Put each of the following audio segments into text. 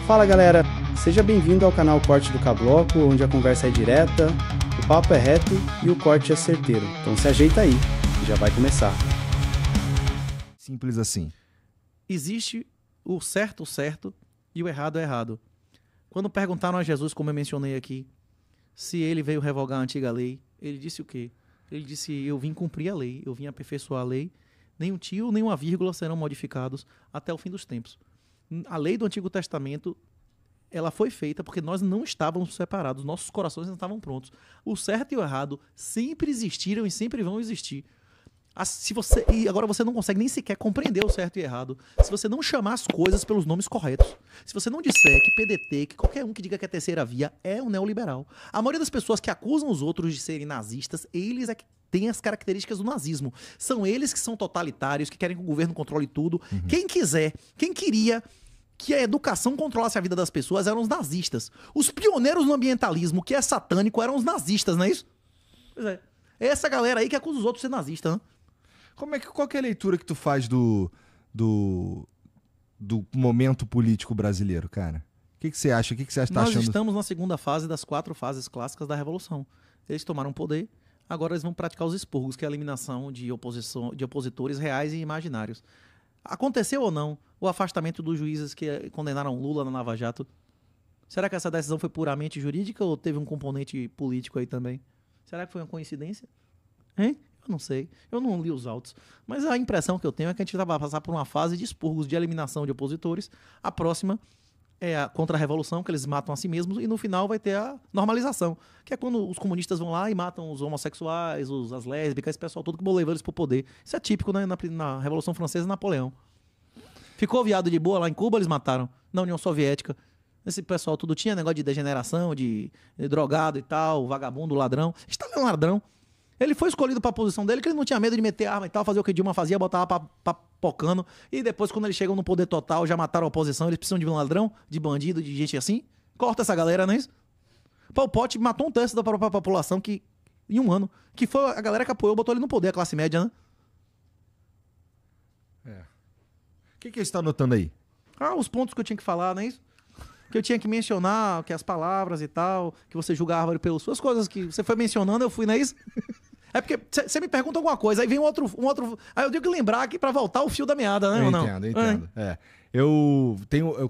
Fala galera, seja bem-vindo ao canal Corte do Cabloco, onde a conversa é direta, o papo é reto e o corte é certeiro. Então se ajeita aí, que já vai começar. Simples assim. Existe o certo e o errado. Quando perguntaram a Jesus, como eu mencionei aqui, se ele veio revogar a antiga lei, ele disse o quê? Ele disse, eu vim cumprir a lei, eu vim aperfeiçoar a lei, nem um tio, nem uma vírgula serão modificados até o fim dos tempos. A lei do Antigo Testamento, ela foi feita porque nós não estávamos separados, nossos corações não estavam prontos. O certo e o errado sempre existiram e sempre vão existir. E agora você não consegue nem sequer compreender o certo e errado se você não chamar as coisas pelos nomes corretos. Se você não disser que PDT, que qualquer um que diga que é terceira via é um neoliberal. A maioria das pessoas que acusam os outros de serem nazistas, eles é que têm as características do nazismo. São eles que são totalitários, que querem que o governo controle tudo. Quem queria que a educação controlasse a vida das pessoas eram os nazistas. Os pioneiros no ambientalismo, que é satânico, eram os nazistas, não é isso? Pois é. É essa galera aí que acusa os outros de ser nazista, né? Qual que é a leitura que tu faz do momento político brasileiro, cara? O que você acha? O que você tá achando? Nós estamos na segunda fase das 4 fases clássicas da Revolução. Eles tomaram poder, agora eles vão praticar os expurgos, que é a eliminação de opositores reais e imaginários. Aconteceu ou não o afastamento dos juízes que condenaram Lula na Lava Jato? Será que essa decisão foi puramente jurídica ou teve um componente político aí também? Será que foi uma coincidência? Hein? Eu não sei, eu não li os autos, mas a impressão que eu tenho é que a gente vai passar por uma fase de expurgos, de eliminação de opositores. A próxima é a contra-revolução, que eles matam a si mesmos, e no final vai ter a normalização, que é quando os comunistas vão lá e matam os homossexuais, as lésbicas, esse pessoal todo que levando eles pro poder. Isso é típico, né, na Revolução Francesa e Napoleão. Ficou viado de boa lá em Cuba, eles mataram. Na União Soviética, esse pessoal tudo tinha negócio de degeneração, de drogado e tal, vagabundo, ladrão. Stalin é um ladrão. Ele foi escolhido pra posição dele, que ele não tinha medo de meter arma e tal, fazer o que Dilma fazia, botava papocando. E depois, quando eles chegam no poder total, já mataram a oposição, eles precisam de um ladrão, de bandido, de gente assim. Corta essa galera, não é isso? Pol Pot matou um terço da própria população em um ano. Que foi a galera que apoiou, botou ele no poder, a classe média, né? É. O que você está anotando aí? Os pontos que eu tinha que falar, não é isso? Que eu tinha que mencionar, que as palavras e tal, que você julga a árvore pelas suas coisas que você foi mencionando, eu fui, não é isso? É porque você me pergunta alguma coisa, aí vem um outro. Aí eu tenho que lembrar aqui pra voltar o fio da meada, né? Eu ou não? entendo.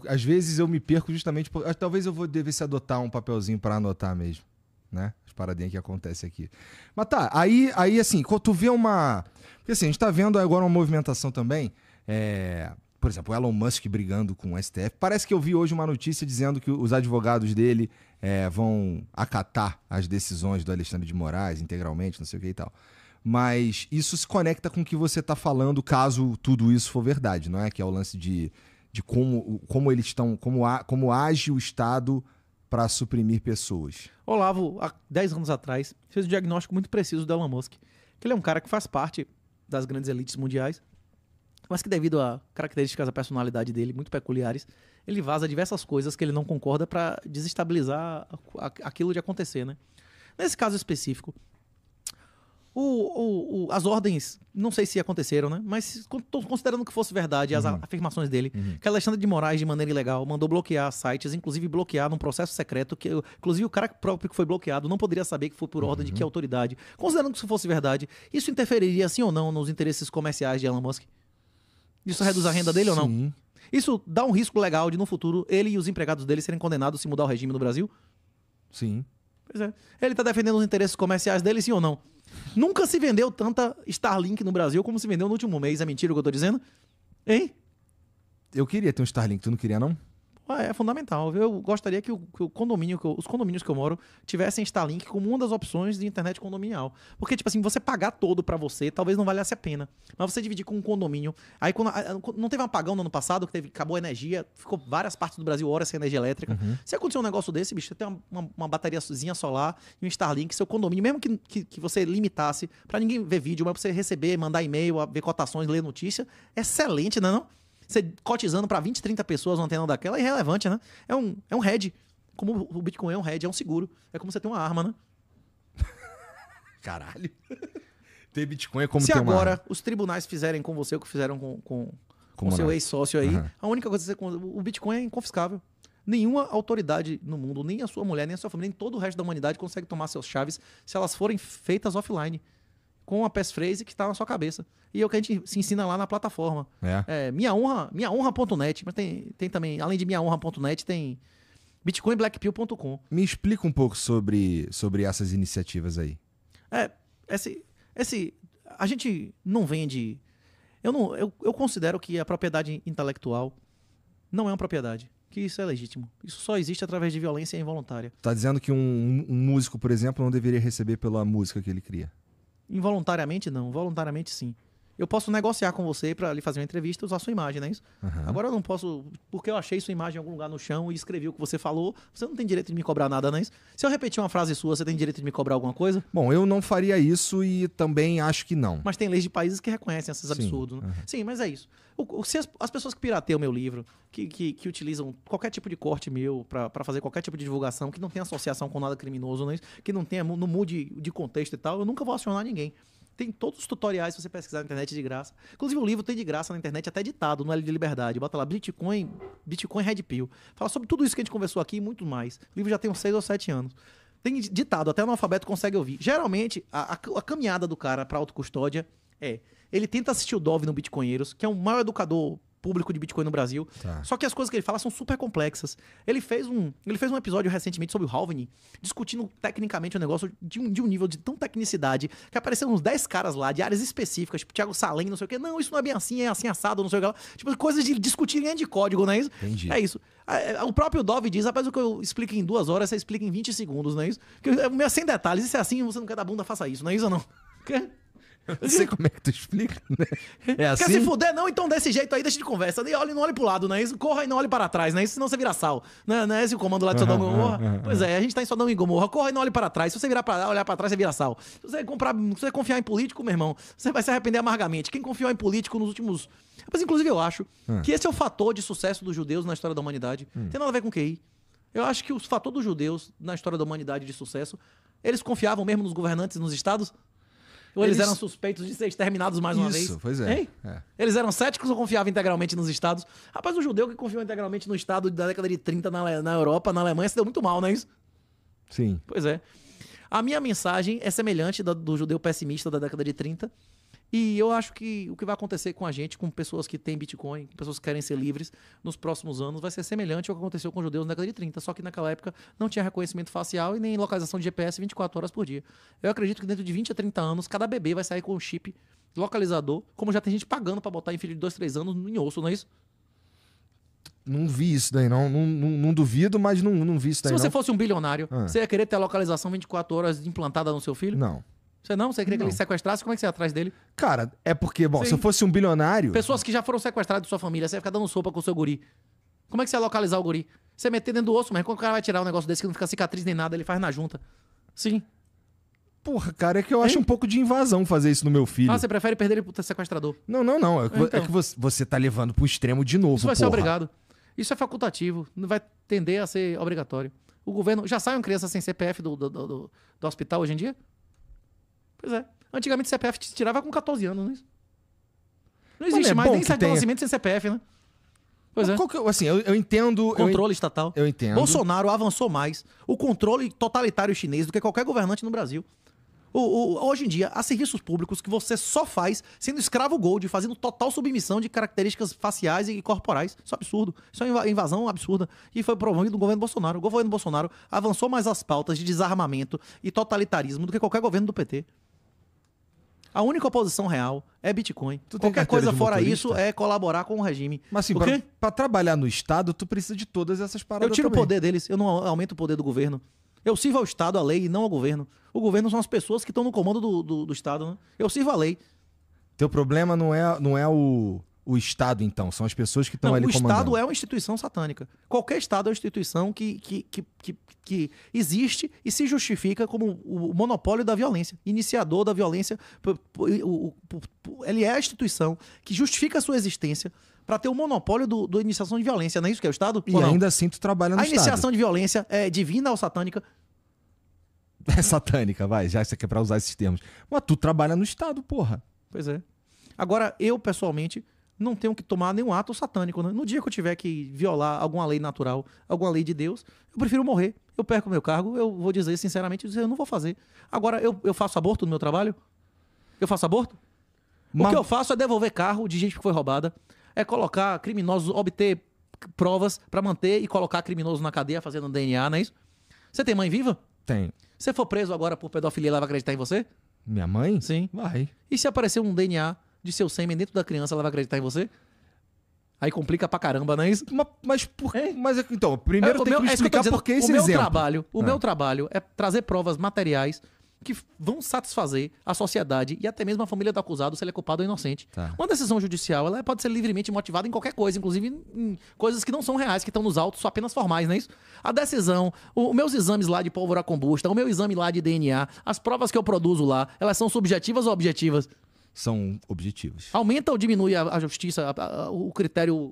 Às vezes eu me perco justamente por. Talvez eu vou devesse adotar um papelzinho pra anotar mesmo, né? As paradinhas que acontecem aqui. Mas tá, aí assim, quando tu vê uma. Porque assim, a gente tá vendo agora uma movimentação também. Por exemplo, o Elon Musk brigando com o STF. Parece que eu vi hoje uma notícia dizendo que os advogados dele vão acatar as decisões do Alexandre de Moraes integralmente, não sei o que e tal. Mas isso se conecta com o que você está falando, caso tudo isso for verdade, não é? Que é o lance de como eles estão, como age o Estado para suprimir pessoas. Olavo, há 10 anos atrás, fez um diagnóstico muito preciso do Elon Musk. Que ele é um cara que faz parte das grandes elites mundiais, mas que devido a características da personalidade dele, muito peculiares, ele vaza diversas coisas que ele não concorda para desestabilizar aquilo de acontecer, né? Nesse caso específico, as ordens, não sei se aconteceram, né? Mas considerando que fosse verdade as afirmações dele, que Alexandre de Moraes, de maneira ilegal, mandou bloquear sites, inclusive bloquear num processo secreto, que inclusive o cara próprio que foi bloqueado não poderia saber que foi por ordem de que autoridade. Considerando que isso fosse verdade, isso interferiria, sim ou não, nos interesses comerciais de Elon Musk? Isso reduz a renda dele ou não? Sim. Isso dá um risco legal de, no futuro, ele e os empregados dele serem condenados se mudar o regime no Brasil? Sim. Pois é. Ele tá defendendo os interesses comerciais dele, sim ou não? Nunca se vendeu tanta Starlink no Brasil como se vendeu no último mês. É mentira o que eu tô dizendo? Hein? Eu queria ter um Starlink, tu não queria, não? É fundamental. Eu gostaria que os condomínios que eu moro tivessem Starlink como uma das opções de internet condominial. Porque, tipo assim, você pagar todo pra você, talvez não valesse a pena. Mas você dividir com um condomínio. Aí, quando não teve um apagão no ano passado, que acabou a energia, ficou várias partes do Brasil horas sem energia elétrica. Se acontecer um negócio desse, bicho, você tem uma bateriazinha solar e um Starlink, seu condomínio, mesmo que você limitasse pra ninguém ver vídeo, mas pra você receber, mandar e-mail, ver cotações, ler notícia, excelente, né, não? Você cotizando para 20, 30 pessoas uma antena daquela é irrelevante, né? É um hedge. Como o Bitcoin é um hedge, é um seguro. É como você ter uma arma, né? Caralho. Ter Bitcoin é como Se ter uma agora arma. os tribunais fizerem com você o que fizeram com seu ex-sócio aí, a única coisa que o Bitcoin é inconfiscável. Nenhuma autoridade no mundo, nem a sua mulher, nem a sua família, nem todo o resto da humanidade consegue tomar seus chaves se elas forem feitas offline, com a passphrase que está na sua cabeça. E é o que a gente se ensina lá na plataforma. Minhahonra.net, mas tem também, além de minhahonra.net, tem bitcoinblackpill.com. Me explica um pouco sobre essas iniciativas aí. A gente não vende... Eu considero que a propriedade intelectual não é uma propriedade, que isso é legítimo. Isso só existe através de violência involuntária. Tá dizendo que um músico, por exemplo, não deveria receber pela música que ele cria? Involuntariamente, não. Voluntariamente, sim. Eu posso negociar com você para lhe fazer uma entrevista e usar sua imagem, não é isso? Agora eu não posso, porque eu achei sua imagem em algum lugar no chão e escrevi o que você falou, você não tem direito de me cobrar nada, não é isso? Se eu repetir uma frase sua, você tem direito de me cobrar alguma coisa? Bom, eu não faria isso e também acho que não. Mas tem leis de países que reconhecem esses absurdos. Né? Sim, mas é isso. Se as pessoas que pirateiam o meu livro, que utilizam qualquer tipo de corte meu para fazer qualquer tipo de divulgação, que não tem associação com nada criminoso, não é isso? Que não mude de contexto e tal, eu nunca vou acionar ninguém. Tem todos os tutoriais, se você pesquisar na internet, de graça. Inclusive o livro tem de graça na internet, até editado, no L de Liberdade. Bota lá, Bitcoin Red Pill. Fala sobre tudo isso que a gente conversou aqui e muito mais. O livro já tem uns 6 ou 7 anos. Tem ditado, até o analfabeto consegue ouvir. Geralmente, a caminhada do cara para autocustódia é... Ele tenta assistir o Dove no Bitcoinheiros, que é o maior educador público de Bitcoin no Brasil. Tá. Só que as coisas que ele fala são super complexas. Ele fez um episódio recentemente sobre o Halving, discutindo tecnicamente o negócio de um nível de tão tecnicidade, que apareceram uns 10 caras lá, de áreas específicas, tipo Thiago Salem, não sei o quê. Não, isso não é bem assim, é assim assado, não sei o que lá. Tipo, coisas de discutir linha de código, não é isso? Entendi. É isso. O próprio Dove diz, rapaz, o que eu explico em 2 horas, você explica em 20 segundos, não é isso? Porque, sem detalhes, isso é assim, você não quer dar bunda, faça isso, não é isso ou não? Eu não sei como é que tu explica, né? É assim? Quer se fuder? Não, então desse jeito aí, deixa de conversa. Não olhe pro lado, né? Corra e não olhe para trás, né? Senão você vira sal. Não é esse o comando lá de Sodoma e Gomorra? Pois é, a gente tá em Sodoma e Gomorra. Corra e não olhe para trás. Se você olhar para trás, você vira sal. Se você confiar em político, meu irmão, você vai se arrepender amargamente. Quem confiou em político nos últimos... Mas, inclusive, eu acho que esse é o fator de sucesso dos judeus na história da humanidade. Tem nada a ver com QI. Eu acho que o fator dos judeus na história da humanidade de sucesso, eles confiavam mesmo nos governantes nos estados? Ou eles eram suspeitos de ser exterminados mais uma vez? Isso, pois é. Hein? Eles eram céticos ou confiavam integralmente nos estados? Rapaz, o judeu que confiou integralmente no estado da década de 30 na Europa, na Alemanha, se deu muito mal, não é isso? Sim. Pois é. A minha mensagem é semelhante do judeu pessimista da década de 30. E eu acho que o que vai acontecer com a gente, com pessoas que têm Bitcoin, com pessoas que querem ser livres nos próximos anos, vai ser semelhante ao que aconteceu com os judeus na década de 30. Só que naquela época não tinha reconhecimento facial e nem localização de GPS 24 horas por dia. Eu acredito que dentro de 20 a 30 anos, cada bebê vai sair com um chip localizador, como já tem gente pagando pra botar em filho de 2, 3 anos em osso, não é isso? Não vi isso daí, não duvido, mas não vi isso daí. Se você fosse um bilionário, você ia querer ter a localização 24 horas implantada no seu filho? Não. Você queria que ele sequestrasse? Como é que você ia atrás dele? Cara, é porque, bom, se eu fosse um bilionário... Pessoas que já foram sequestradas de sua família, você ia ficar dando sopa com o seu guri. Como é que você ia localizar o guri? Você meter dentro do osso, mas quando o cara vai tirar um negócio desse que não fica cicatriz nem nada, ele faz na junta. Sim. Porra, cara, é que eu acho um pouco de invasão fazer isso no meu filho. Ah, você prefere perder ele pro sequestrador? Não. É que você tá levando pro extremo de novo, Isso vai ser obrigado. Isso é facultativo. Não vai tender a ser obrigatório. O governo... Já saem crianças sem CPF do hospital hoje em dia? Pois é. Antigamente o CPF te tirava com 14 anos, não é isso? Não existe mais nem certo nascimento sem CPF, né? Pois é. Assim, eu entendo... Controle estatal. Eu entendo. Bolsonaro avançou mais o controle totalitário chinês do que qualquer governante no Brasil. Hoje em dia, há serviços públicos que você só faz sendo escravo gold, fazendo total submissão de características faciais e corporais. Isso é absurdo. Isso é uma invasão absurda. E foi promovido no governo Bolsonaro. O governo Bolsonaro avançou mais as pautas de desarmamento e totalitarismo do que qualquer governo do PT. A única oposição real é Bitcoin. Qualquer coisa fora isso é colaborar com o regime. Mas assim, pra trabalhar no Estado, tu precisa de todas essas paradas. Eu tiro o poder deles, eu não aumento o poder do governo. Eu sirvo ao Estado, à lei, e não ao governo. O governo são as pessoas que estão no comando do Estado, né? Eu sirvo à lei. Teu problema não é o Estado, então. São as pessoas que estão ali comandando. O Estado é uma instituição satânica. Qualquer Estado é uma instituição que existe e se justifica como o monopólio da violência. Iniciador da violência. Ele é a instituição que justifica a sua existência para ter o monopólio da iniciação de violência. Não é isso que é o Estado? E ainda assim tu trabalha no Estado. A iniciação de violência é divina ou satânica? É satânica, vai. Já você quer pra usar esses termos. Mas tu trabalha no Estado, porra. Pois é. Agora, eu, pessoalmente, não tenho que tomar nenhum ato satânico, né? No dia que eu tiver que violar alguma lei natural, alguma lei de Deus, eu prefiro morrer. Eu perco meu cargo, eu vou dizer sinceramente, eu não vou fazer. Agora, eu faço aborto no meu trabalho? Eu faço aborto? O que eu faço é devolver carro de gente que foi roubada, é colocar criminosos, obter provas pra manter e colocar criminoso na cadeia fazendo DNA, não é isso? Você tem mãe viva? Tem. Se for preso agora por pedofilia, ela vai acreditar em você? Minha mãe? Sim. Vai. E se aparecer um DNA de seu sêmen dentro da criança, ela vai acreditar em você? Aí complica pra caramba, não é isso? Mas por quê? Mas então, primeiro tem que me isso que eu tô explicar dizendo. por que esse o meu exemplo. trabalho, o meu trabalho é trazer provas materiais que vão satisfazer a sociedade e até mesmo a família do acusado se ele é culpado ou inocente. Tá. Uma decisão judicial, ela pode ser livremente motivada em qualquer coisa, inclusive em coisas que não são reais, que estão nos autos, são apenas formais, não é isso? A decisão, os meus exames lá de pólvora combusta, o meu exame lá de DNA, as provas que eu produzo lá, elas são subjetivas ou objetivas? São objetivos. Aumenta ou diminui a justiça, o critério,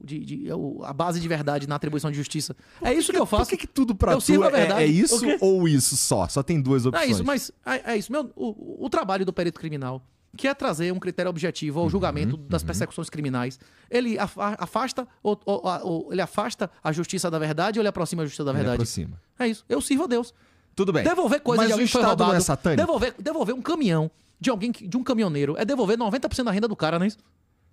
a base de verdade na atribuição de justiça? É isso que eu faço. Por que tudo pra Eu sirvo tu a verdade. é isso O quê? ou isso só? Só tem duas É opções. isso, mas é isso. O trabalho do perito criminal, que é trazer um critério objetivo ao julgamento das persecuções criminais, ele afasta ele afasta a justiça da verdade ou ele aproxima a justiça da Ele verdade? aproxima. É isso. Eu sirvo a Deus. Tudo bem. Devolver coisa mas de o alguém que foi Estado roubado. não é satânico? Devolver um caminhão de alguém, de um caminhoneiro, é devolver 90% da renda do cara, não é isso?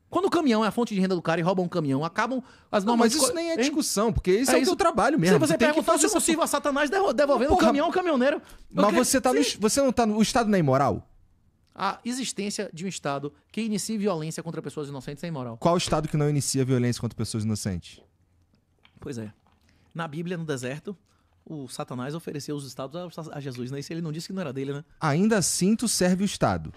Quando o caminhão é a fonte de renda do cara e roubam um caminhão, acabam as Não, normas... mas isso nem é Hein? discussão, porque esse é o isso. teu trabalho mesmo. Se você Tu tem que perguntar se fazer é possível a Satanás devolvendo Porra, um caminhão ao caminhoneiro... Mas Ok? você tá no, Sim. você não tá no... O Estado não é imoral? A existência de um Estado que inicie violência contra pessoas inocentes é imoral. Qual Estado que não inicia violência contra pessoas inocentes? Pois é. Na Bíblia, no deserto, o Satanás ofereceu os estados a Jesus, né? Isso ele não disse que não era dele, né? Ainda assim, tu serve o Estado.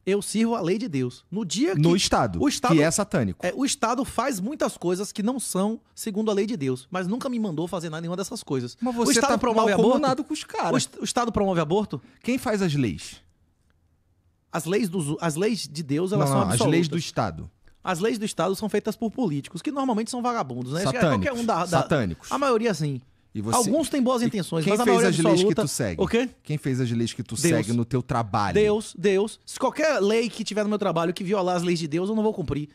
Eu sirvo a lei de Deus. No dia que... No Estado, o Estado que é satânico. o Estado faz muitas coisas que não são segundo a lei de Deus, mas nunca me mandou fazer nenhuma dessas coisas. Mas o você Estado tá promove aborto? malcomunado com os caras. O Estado promove aborto? Quem faz as leis? As leis de Deus, elas são Não, absolutas. as leis do Estado. As leis do Estado são feitas por políticos, que normalmente são vagabundos, né? Satânicos. Qualquer um Satânicos. A maioria, sim. E você... Alguns têm boas intenções, Quem mas a fez maioria as leis absoluta... que tu segue? O quê? Quem fez as leis que tu Deus. segue no teu trabalho? Deus. Se qualquer lei que tiver no meu trabalho que violar as leis de Deus, eu não vou cumprir.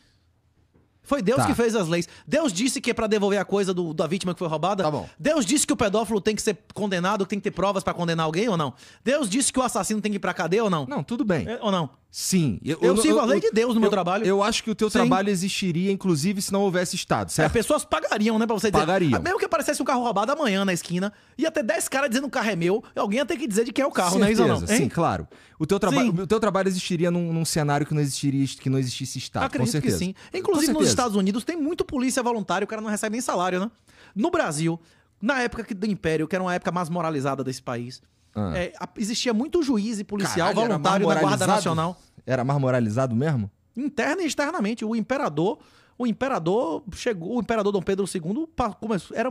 Foi Deus Tá. que fez as leis. Deus disse que é pra devolver a coisa da vítima que foi roubada? Tá bom. Deus disse que o pedófilo tem que ser condenado, que tem que ter provas pra condenar alguém ou não? Deus disse que o assassino tem que ir pra cadeia ou não? Não, tudo bem. Ou não? Sim. Eu sirvo a lei de Deus no meu trabalho. Eu acho que o teu Sim. trabalho existiria, inclusive, se não houvesse Estado, As certo? pessoas pagariam, né, pra você dizer. Pagariam. Mesmo que aparecesse um carro roubado amanhã na esquina, ia ter 10 caras dizendo que o carro é meu, alguém ia ter que dizer de quem é o carro, não é isso ou não? Certeza, sim, Hein? claro. O teu trabalho existiria num cenário que não existisse Estado, Acredito com certeza. que sim. Inclusive Com nos certeza. Estados Unidos tem muito polícia voluntária, o cara não recebe nem salário, né? No Brasil, na época do Império, que era uma época mais moralizada desse país, existia muito juiz e policial Caralho, era voluntário mais da Guarda moralizado? Nacional. Era mais moralizado mesmo? Interna e externamente. O imperador chegou, o imperador Dom Pedro II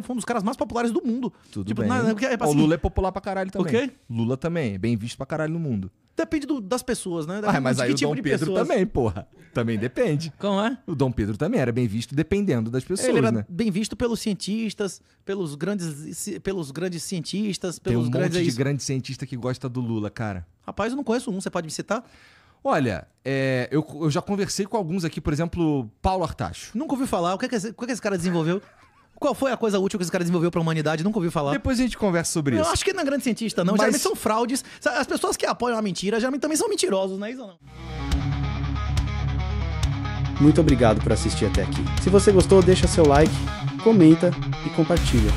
foi um dos caras mais populares do mundo. Tudo bem. Porque, O assim, Lula é popular pra caralho também. O quê? Lula também, é bem visto pra caralho no mundo. depende das pessoas, né? Depende Mas de aí que o tipo Dom de Pedro pessoas. também, porra. Também depende. Como é? O Dom Pedro também era bem visto dependendo das pessoas, Ele era né? bem visto pelos cientistas, pelos grandes cientistas, Tem um pelos grandes... monte de grande cientista que gosta do Lula, cara. Rapaz, eu não conheço um, você pode me citar? Olha, eu já conversei com alguns aqui, por exemplo, Paulo Artacho. Nunca ouvi falar. O que esse cara desenvolveu? Qual foi a coisa útil que esse cara desenvolveu pra humanidade? Nunca ouvi falar. Depois a gente conversa sobre Eu isso. acho que ele não é grande cientista, não. Mas- Geralmente são fraudes. As pessoas que apoiam a mentira geralmente também são mentirosos, não é isso ou não? Muito obrigado por assistir até aqui. Se você gostou, deixa seu like, comenta e compartilha.